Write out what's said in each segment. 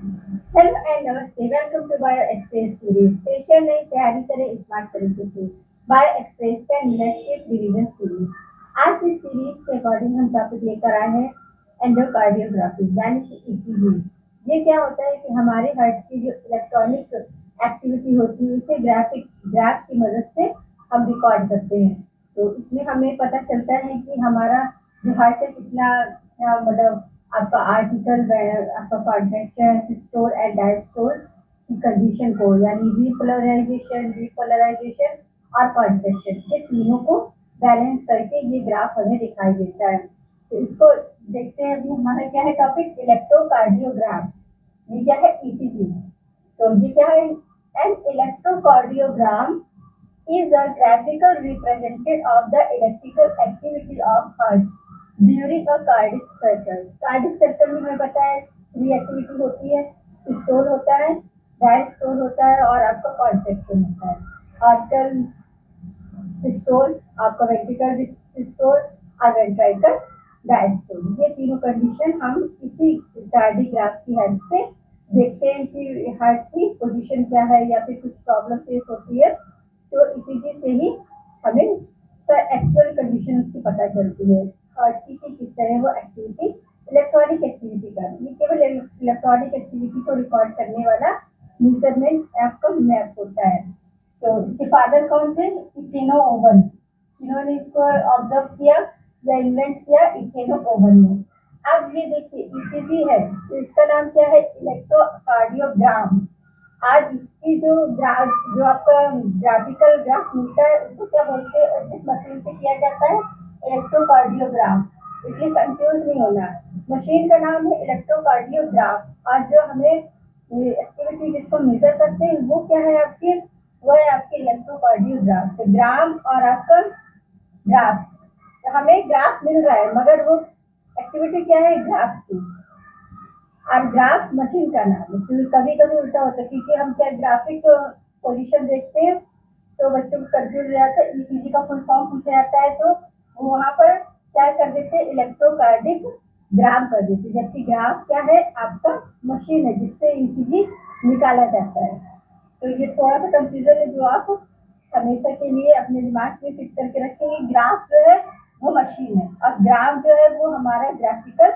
Hello and नमस्ते, welcome to bio express series. पेशेंट नई तैयारी करें स्मार्ट तरीके से। बायो एक्सप्रेस का इलेक्ट्रिक रिवीजन सीरीज। आज की सीरीज के अकॉर्डिंग हम टॉपिक लेकर आए हैं एंडोकार्डियोग्राफी यानी कि ईसीजी। ये क्या होता है कि हमारे हार्ट की जो इलेक्ट्रॉनिक एक्टिविटी होती है उसे ग्राफ की मदद से हम रिकॉर्ड करते हैं। तो इसमें हमें पता चलता है कि हमारा जो हार्ट है कितना मतलब आपका आर्टिकल आपका कॉन्ट्रैक्शन स्टोर एंड डायस्टोर की कंडीशन को यानी डीपोलराइजेशन और कॉन्ट्रैक्शन ये तीनों को बैलेंस करके ये ग्राफ हमें दिखाई देता है। तो इसको देखते हैं। अभी हमारा क्या है टॉपिक इलेक्ट्रोकार्डियोग्राम। ये क्या है ईसीजी। तो ये क्या है an electrocardiogram is a graphical representation of the electrical activity of heart during a cardiac cycle। Cardiac circle में हमें पता है थ्री एक्टिविटी होती है, स्टोर होता है, डायस्टोल होता है और आपका कॉन्ट्रैक्शन होता है। आर्टिकल सिस्टोल, आपका वेंट्रिकल सिस्टोल और वेंट्राइकल डायस्टोल, ये तीनों कंडीशन हम इसी कार्डियोग्राफ की हेल्प से देखते हैं कि हार्ट की पोजीशन क्या है या फिर कुछ प्रॉब्लम फेस होती है तो इसीलिए से ही हमें एक्चुअल कंडीशन उसकी पता चलती है हार्ट की कि किस तरह वो एक्टिविटी इलेक्ट्रॉनिक एक्टिविटी कर रही है। केवल इलेक्ट्रॉनिक एक्टिविटी को रिकॉर्ड करने वाला मेजरमेंट आपका मैप होता है। तो इसके फादर कौन थे? इथेनो ओवन। इन्होंने इसको ऑब्जर्व किया या इन्वेंट किया इथेनो ओवन ने। अब ये देखिए ईसीजी है तो इसका नाम क्या है? इलेक्ट्रोकार्डियोग्राम। आज इसकी जो आपका ग्राफिकल ग्राफ मिलता है उसको क्या बोलते हैं? इस मशीन से किया जाता है इलेक्ट्रोकार्डियोग्राम। इसलिए कंफ्यूज नहीं होना। मशीन का नाम है इलेक्ट्रोकार्डियोग्राफ। आज जो हमें एक्टिविटी जिसको मेजर करते हैं वो क्या है आपकी? वो है आपके इलेक्ट्रोकार्डियोग्राफ। तो ग्राम और आपका ग्राफ, तो हमें ग्राफ मिल रहा है मगर वो एक्टिविटी क्या है? ग्राफ की। और ग्राफ मशीन का नाम है। तो कभी कभी उल्टा होता है क्योंकि हम क्या ग्राफिक पोजीशन देखते हैं तो बच्चों को कंफ्यूज हो जाता है। ईसीजी का फुल फॉर्म पूछा जाता है तो वहां पर क्या कर देते हैं? इलेक्ट्रोकार्डिक ग्राम कर देते हैं, जबकि ग्राफ क्या है? आपका मशीन है जिससे ईसीजी निकाला जाता है। तो ये थोड़ा सा कंफ्यूजन है जो आप हमेशा के लिए अपने दिमाग में फिट करके रखेंगे। ग्राफ जो है वो मशीन है और ग्राम जो है वो हमारा ग्राफिकल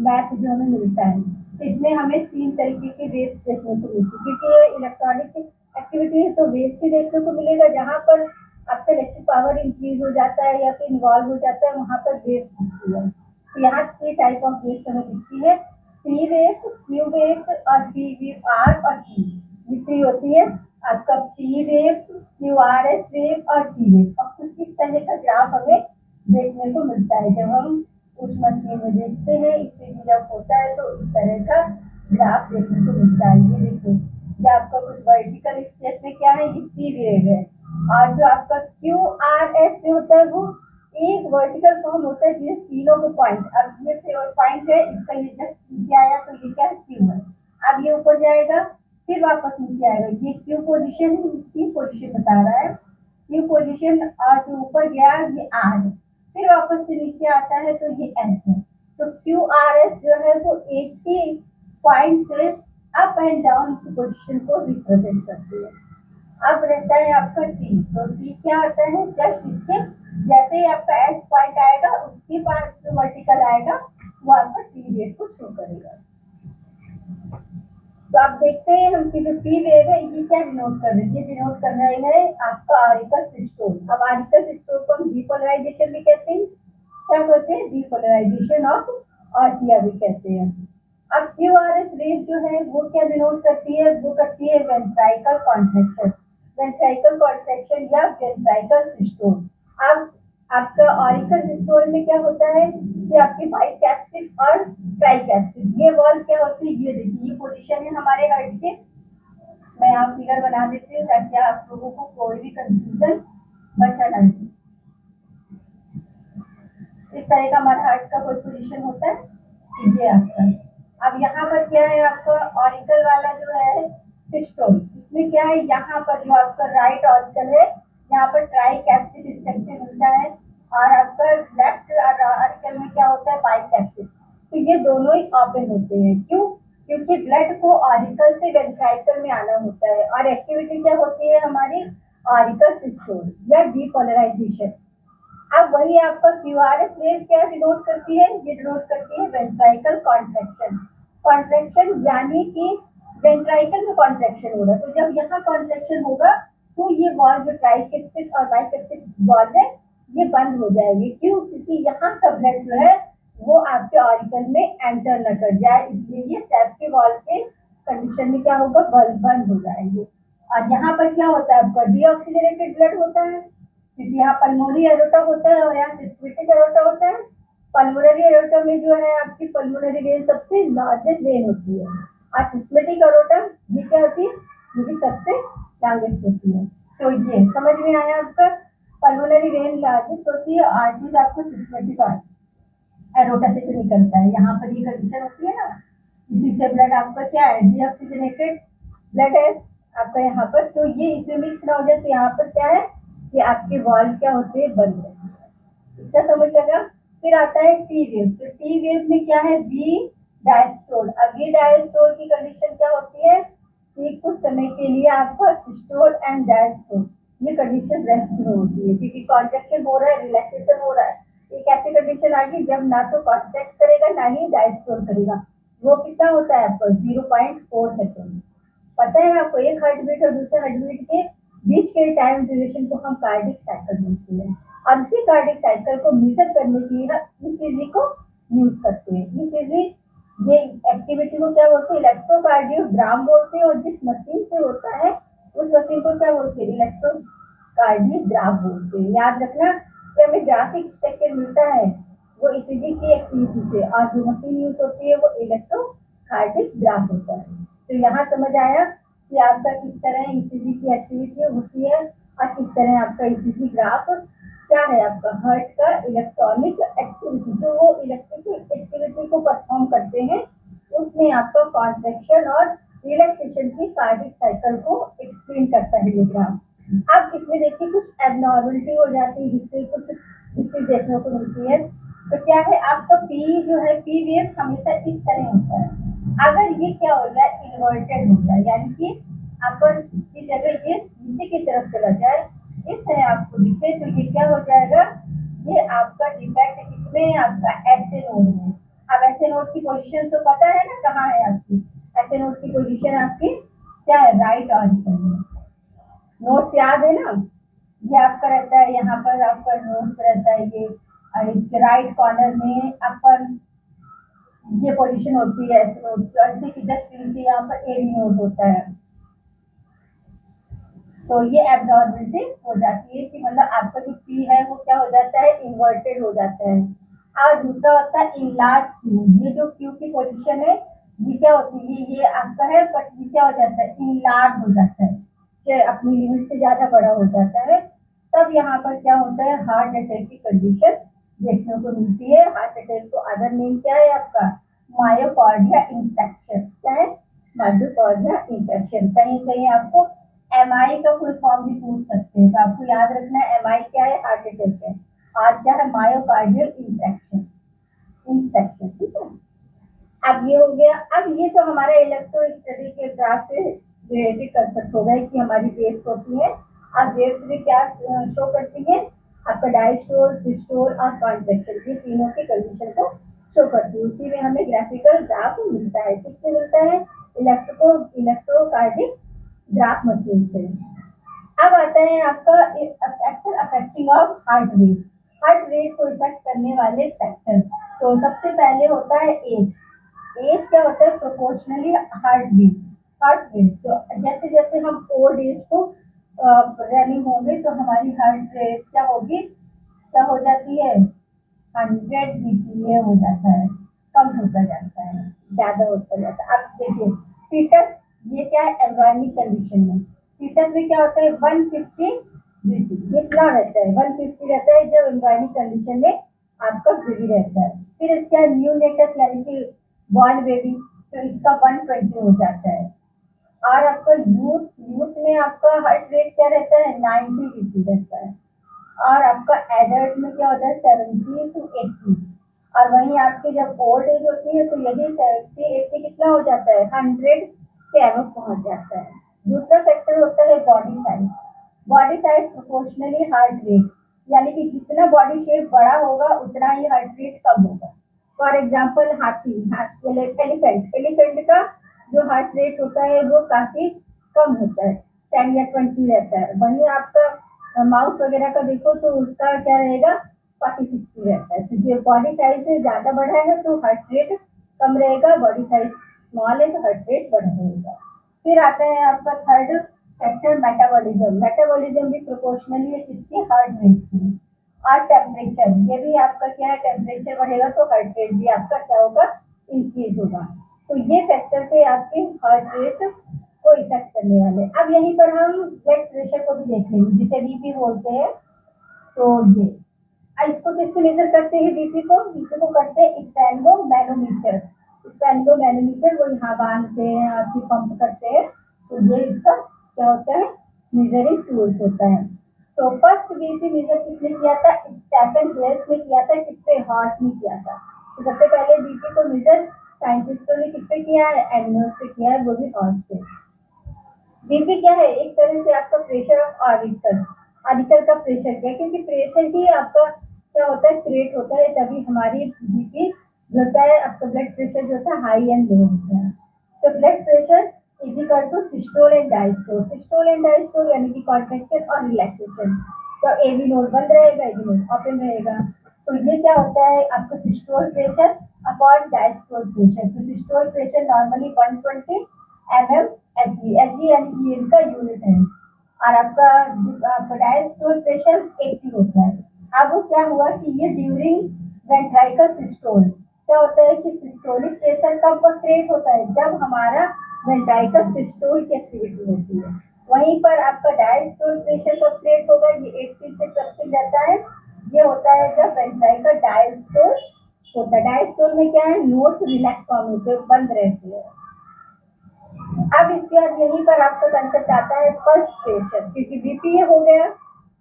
मैप जो हमें मिलता है। इसमें हमें तीन तरीके के वेव्स देखने को मिलती है क्योंकि ये इलेक्ट्रॉनिक एक्टिविटी है तो वेव्स ही देखने को मिलेगा। जहाँ पर आपका इलेक्ट्रिक पावर इंक्रीज हो जाता है या फिर इन्वॉल्व हो जाता है वहाँ पर वेव्स दिखती है। तो यहाँ थ्री टाइप ऑफ वेव्स हमें दिखती है, पी वेव्स, क्यू वेव्स और पी वेव आर और टी। ये होती है आपका P wave, Q R S wave और टी वेव। और कुछ इस तरह का ग्राफ हमें देखने को मिलता है जब हम उस मशीन में देखते हैं। इससे जब होता है तो इस तरह का ग्राफ देखने को मिलता है। ये देखो ये आपका कुछ वर्टिकल स्टेप में क्या है? ये पी वेव है। और जो आपका क्यू आर एस जो होता है वो एक वर्टिकल फॉर्म होता है जिसमें तीनों के पॉइंट, अब ये पॉइंट है इसका, ये जस्ट नीचे आया तो ये क्या है? क्यू है। अब ये ऊपर जाएगा फिर वापस नीचे आएगा। ये क्यू पोजीशन है, इसकी पोजीशन बता रहा है क्यू पोजीशन। और जो ऊपर गया ये आर है, फिर वापस से नीचे आता है तो ये एस है। तो क्यू आर एस जो है वो एक ही पॉइंट से अप एंड डाउन की पोजीशन को रिप्रेजेंट करती है। अब रहता है आपका टी। तो टी क्या होता है? जस्ट इसके जैसे ही आपका एस पॉइंट आएगा उसके पास जो वर्टिकल आएगा वो आपका टी रेट को शो करेगा। तो आप देखते हैं हम की जो पी वेव है ये क्या डिनोट कर रही है? ये डिनोट कर रहा है आपका आरिकल सिस्टोल। अब आरिकल सिस्टोल को हम डीपोलराइजेशन भी कहते हैं। क्या कहते हैं? डीपोलराइजेशन ऑफ आर्टिया भी कहते हैं। अब क्यू आर एस वेव जो है वो क्या डिनोट करती है? वो करती है वेंट्राइकल कॉन्ट्रैक्शन, वेंट्राइकल कॉन्ट्रैक्शन या वेंट्राइकल सिस्टोल। अब आपका ऑरिकल सिस्टोल में क्या होता है कि आपकी बाइकैप्सिक और ट्राइकैप्सिक ये वॉल्व क्या होती है? ये देखिए ये पोजीशन है हमारे हार्ट के। मैं यहाँ फिगर बना देती हूँ ताकि आप लोगों को कोई भी कंफ्यूजन बचा ना। इस तरह का हमारे हार्ट का कोई पोजीशन होता है ये आपका। अब यहाँ पर क्या है आपका ऑरिकल वाला जो है सिस्टोल, इसमें क्या है? यहाँ पर जो आपका राइट ऑरिकल है यहाँ पर ट्राइकैप्सिक स्ट्रक्चर मिलता है और आपका लेफ्ट ऑरिकल में क्या होता है? बाइकैप्सिक। तो ये दोनों ही ओपन होते हैं। क्यों? क्योंकि ब्लड को ऑरिकल से वेंट्राइकल में आना होता है, और एक्टिविटी क्या होती है हमारी, ऑरिकल सिस्टोल या डीपोलराइजेशन। अब वही आपका क्यूआरएस वेव क्या डिनोट करती है, ये डिनोट करती है वेंट्राइकल कॉन्ट्रैक्शन। कॉन्ट्रैक्शन यानी कि वेंट्राइकल में कॉन्ट्रैक्शन हो रहा है, तो जब यहाँ कॉन्ट्रैक्शन होगा तो ये वॉल्व जो ट्राइकेप्सिड और बाइकेप्सिड वॉल्व है ये बंद हो जाएगी। क्यों? क्योंकि यहाँ का ब्लड जो है वो आपके ऑरिकल में एंटर न कर जाए, इसलिए ये सेफ्टी वॉल्व के कंडीशन में क्या होगा, बल्ब बंद हो जाएंगे। और यहाँ पर क्या होता है, आपका डीऑक्सीजनेटेड ब्लड होता है, क्योंकि यहाँ पल्मोनरी एरोटा होता है और यहाँ सिस्टमेटिक एरोटा होता है। पल्मोनरी एरोटा में जो है आपकी पल्मोनरी वेन सबसे लार्जेस्ट वेन होती है, और सिस्टमेटिक एरोटा ये क्या होती है, ये भी सबसे लार्जेस्ट होती है। तो ये समझ में आया आपका, पल्मोनरी वेन लार्जेस्ट होती है, आर्टरीज आपको सिस्टमेटिक एरोटा से निकलता है। यहाँ पर ये कंडीशन होती है ना, इसी से ब्लड आपका क्या है, डीऑक्सीजनेटेड ब्लड है आपका यहाँ पर, तो ये इसमें मिक्स ना हो जाए, तो यहाँ पर क्या है कि आपके वॉल्व क्या होते हैं, बंद रहते हैं। इसका समझ लगा। फिर आता है टी वेव, तो टी वेव में क्या है, बी डायस्टोल। अब ये डायस्टोल की कंडीशन क्या होती है कि कुछ समय के लिए आपका सिस्टोल एंड डायस्टोल ये कंडीशन रेस्ट में होती है, क्योंकि कॉन्ट्रैक्शन हो रहा है, रिलैक्सेशन हो रहा है। एक ऐसी कंडीशन आ गई जब ना तो कॉन्ट्रैक्ट करेगा ना ही डायस्टोल करेगा। वो कितना होता है आपको, 0.4 सेकेंड। पता है आपको, एक हार्ट बीट और दूसरे हार्ट बीट के बीच के टाइम ड्यूरेशन को हम कार्डिक साइकिल बोलते हैं। अब इसी कार्डिक साइकिल को मेजर करने के लिए हम ईसीजी को यूज करते हैं। ईसीजी ये एक्टिविटी को क्या बोलते हैं, इलेक्ट्रोकार्डियोग्राम बोलते हैं, और जिस मशीन से होता है उस मशीन को क्या बोलते हैं, इलेक्ट्रोकार्डियोग्राफ बोलते हैं। याद रखना कि हमें ग्राफिक स्ट्रक्चर मिलता है वो ईसीजी की एक्टिविटी से, और जो मशीन यूज होती है वो इलेक्ट्रोकार्डियोग्राफ होता है। तो यहाँ समझ आया कि आपका किस तरह ईसीजी की एक्टिविटी होती है, और किस तरह आपका ईसीजी ग्राफ क्या है, आपका हार्ट का इलेक्ट्रॉनिक एक्टिविटी, जो वो इलेक्ट्रिक एक्टिविटी को परफॉर्म करते हैं, उसमें आपका कॉन्ट्रैक्शन और रिलैक्सेशन की कार्डिक साइकिल को एक्सप्लेन करता है ये ग्राफ। अब इसमें देखिए कुछ एबनॉर्मलिटी हो जाती है, जिससे कुछ इससे देखने को मिलती है। तो क्या है आपका पी जो है, पी वेव हमेशा इस तरह होता है। अगर ये क्या हो जाए, इन्वर्टेड हो जाए, यानी कि अपर की जगह ये नीचे की तरफ चला जाए, इस तरह आपको दिखे, तो ये क्या हो जाएगा, ये आपका डिफेक्ट किसमें, आपका ऐसे नोड में। अब ऐसे नोड की पोजीशन तो पता है ना कहाँ है आपकी, ऐसे नोड की पोजीशन आपकी क्या है, राइट ऑरिकल में। नोट याद है ना, ये आपका रहता है यहाँ पर, आपका नोट रहता है ये, और इसके राइट कॉर्नर में अपर ये पोजीशन होती है ऐसे नोट, ऐसे की जस्ट नीचे यहाँ पर एडी नोट होता है। तो ये एब्नॉर्मलिटी हो जाती है कि मतलब आपका जो पी है वो क्या हो जाता है, इन्वर्टेड हो जाता है। और दूसरा होता है इनलार्ज क्यू, ये जो क्यू की पोजीशन है ये क्या होती है, ये आपका है, बट ये क्या हो जाता है, इनलार्ज हो जाता है, जो अपनी लिमिट से ज्यादा बड़ा हो जाता है। तब यहाँ पर क्या होता है, हार्ट अटैक की कंडीशन देखने को मिलती है। हार्ट अटैक को अदर नेम क्या है आपका, मायोकार्डिया इंफेक्शन। क्या है, मायोकार्डिया इंफेक्शन। कहीं कहीं आपको एमआई का फुल फॉर्म भी पूछ सकते हैं, तो आपको याद रखना है एमआई क्या है, हार्ट अटैक है, और क्या है, मायोकार्डियल इंफेक्शन। इंफेक्शन, ठीक है। अब ये हो गया। अब ये तो हमारा इलेक्ट्रो स्टडी के ग्राफ से रिलेटेड कंसेप्ट हो गया कि हमारी वेव्स होती है। अब वेव्स भी क्या शो करती है, आपका डायस्टोल, सिस्टोल और कॉन्ट्रैक्शन, ये तीनों की कंडीशन को शो करती है। उसी में हमें ग्राफिकल ग्राफ मिलता है, किससे मिलता है, इलेक्ट्रोकार्डिक ग्राफ मशीन से। अब आता है आपका factor affecting of heart rate. Heart rate को इफेक्ट करने वाले फैक्टर, तो सबसे पहले होता है एज। एज क्या होता है, proportionally heart beat, heart rate. तो जैसे जैसे हम ओल्ड एज को रनिंग होंगे तो हमारी हार्ट रेट क्या होगी, क्या हो जाती है, 100 बीपीए हो जाता है, कम होता जाता है, ज्यादा होता जाता है। अब देखिए फीटस, ये क्या है, एम्ब्रायनिक कंडीशन में फीटस में क्या होता है, 150 बीपी, इतना रहता है, 150 रहता है जब एम्ब्रायनिक कंडीशन में आपका बेबी रहता है। फिर इसका न्यूनेटस यानी कि बॉर्न बेबी, तो इसका 120 हो जाता है। और आपका यूथ, यूथ में आपका हार्ट रेट क्या रहता है, 90 बीपी रहता है। और आपका एडल्ट में क्या होता है, 70 to 80। और वहीं आपकी जब ओल्ड एज होती है तो यही 70-80 कितना हो जाता है, 100 के एवं पहुंच जाता है। दूसरा फैक्टर होता है body size. Body size proportionally heart rate, यानी कि जितना बॉडी शेप बड़ा होगा उतना ही हार्ट रेट कम होगा। फॉर एग्जाम्पल हाथी, एलिफेंट, एलिफेंट का जो हार्ट रेट होता है वो काफी कम होता है, 10 या 20 रहता है। वहीं आपका माउस वगैरह का देखो तो उसका क्या रहेगा, 40-60 रहता है। तो जो बॉडी साइज से ज्यादा बड़ा है तो हार्ट रेट कम रहेगा, बॉडी साइज स्मॉल है तो हार्ट रेट बड़ा रहेगा। फिर आता है आपका थर्ड फैक्टर मेटाबॉलिज्म। मेटाबॉलिज्म भी प्रोपोर्शनली है किसके, हार्ट रेट की। और टेम्परेचर, ये भी आपका क्या है, टेम्परेचर बढ़ेगा तो हार्ट रेट भी आपका क्या होगा, इंक्रीज होगा। तो ये फैक्टर पे आपके हार्ट रेट को इफेक्ट करने वाले। अब यहीं पर हम ब्लड प्रेशर को भी देख लेंगे, जिसे बीपी बोलते हैं। तो ये इसको किससे मेजर करते हैं, बीपी को करते हैं स्टेनगो मैनोमीटर। स्टेनगो मैनोमीटर वो यहाँ बांधते हैं, आपकी पंप करते हैं। तो ये इसका क्या होता है, मेजरिंग टूल्स होता है। तो फर्स्ट बीपी मेजर किसने किया था, स्टेफन हेयर्स ने किया था, किसपे, हॉर्स ने किया था। तो सबसे पहले बीपी को मेजर साइंटिस्टों ने किसपे किया है, एनिमल्स पे किया है, वो भी हॉर्स पे। बीपी क्या है, एक तरह से आपका प्रेशर ऑफ ऑर्बिटल्स, ऑर्बिटल का प्रेशर क्या है, क्योंकि प्रेशर ही आपका क्या होता है, क्रिएट होता है, तभी हमारी बीपी जो होता है, आपका ब्लड प्रेशर जो होता है हाई एंड लो होता है। तो blood pressure is equal to systole and diastole. Systole and diastole यानी कि कॉन्ट्रैक्शन और रिलैक्सेशन। तो एबी नोड बंद रहेगा, एबी नोड ओपन रहेगा। तो ये क्या होता है, आपको systole pressure upon diastole pressure. तो systole pressure normally 120 mm Hg, Hg यानी कि इनका यूनिट है। और आपका डायस्टोल प्रेशर 80 होता है। अब क्या हुआ कि ये ड्यूरिंग वेंट्राइकल सिस्टोल, क्या होता है कि सिस्टोलिक प्रेशर कब क्रिएट होता है, जब हमारा वेंट्राइकल सिस्टोल की एक्टिविटी होती है। वहीं पर आपका डायस्टोल प्रेशर कब क्रिएट होगा, ये 80 से कब तक जाता है, ये होता है जब वेंट्राइकल डायस्टोल होता है। डायस्टोल में क्या है, नोड्स रिलैक्स फॉर्म होते हैं, बंद रहते हैं। अब इसके बाद यहीं पर आपका कंसेप्ट आता है पल्स प्रेशर, क्योंकि बीपी ये हो गया।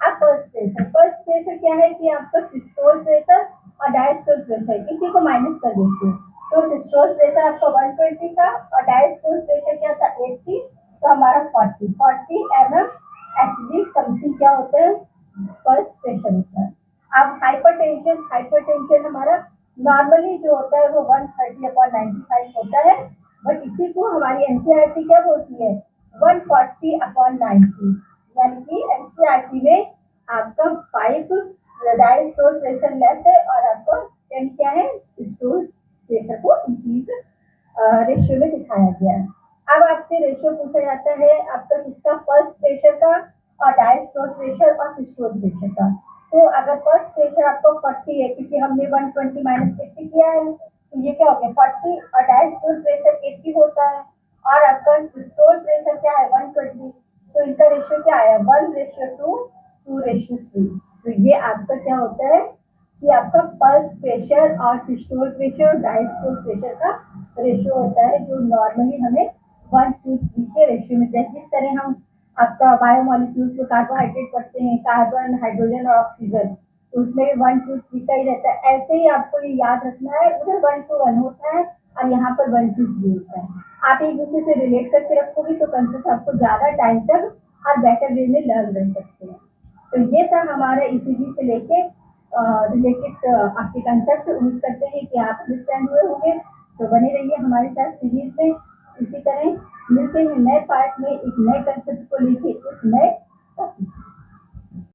अब पल्स प्रेशर, पल्स प्रेशर क्या है कि आपका सिस्टोल प्रेशर और डायस्टोल प्रेशर इसी को माइनस कर देते हैं। तो सिस्टोल प्रेशर आपका 120 था और डायस्टोल प्रेशर क्या था, 80। तो हमारा 40 एमएम एचजी समथिंग क्या होता है, पल्स प्रेशर होता है। अब हाइपरटेंशन, हाइपरटेंशन हमारा नॉर्मली जो होता है वो 130/95 होता है, बट इसी को हमारी एनसीईआरटी क्या बोलती है, 140/90। यानी कि एनसीईआरटी में आपका 5 डायस्टोल प्रेशर लेस है और आपका 10 क्या है, स्टोल प्रेशर को इंक्रीज रेशियो में दिखाया गया है। अब आपसे रेशियो पूछा जाता है आपका किसका, पल्स प्रेशर का और डायस्टोल प्रेशर और सिस्टोल प्रेशर का। तो अगर पल्स प्रेशर आपको 40 है, क्योंकि हमने 120 माइनस 50 किया है, तो ये क्या हो गया 40, और डायस्टोल प्रेशर 80 होता है, और आपका सिस्टोल प्रेशर क्या है 120। तो इनका रेशियो क्या आया, 1:2, 2:3। तो ये आपका क्या होता है कि आपका पल्स प्रेशर और सिस्टोल प्रेशर और डायस्टोल प्रेशर का रेशियो होता है, जो नॉर्मली हमें 1:3 के रेशियो में, जिस तरह हम आपका बायोमोलिक्यूल्स को कार्बोहाइड्रेट पढ़ते हैं, कार्बन, हाइड्रोजन और ऑक्सीजन, तो उसमें 1:3 का ही रहता है। ऐसे ही आपको ये याद रखना है, उधर 1:1 होता है और यहाँ पर 1:3 होता है। आप एक दूसरे से रिलेट करके रखोगे तो कंसेप्ट आपको ज्यादा टाइम तक और बेटर वे में लर्न कर सकते हैं। तो ये था हमारे ईसीजी से लेके रिलेटेड आपके कंसेप्ट। उम्मीद करते हैं कि आप अंडरस्टैंड हुए होंगे। तो बने रहिए हमारे साथ सीरीज में। इसी तरह मिलते हैं नए पार्ट में एक नए कंसेप्ट को लेके, एक नए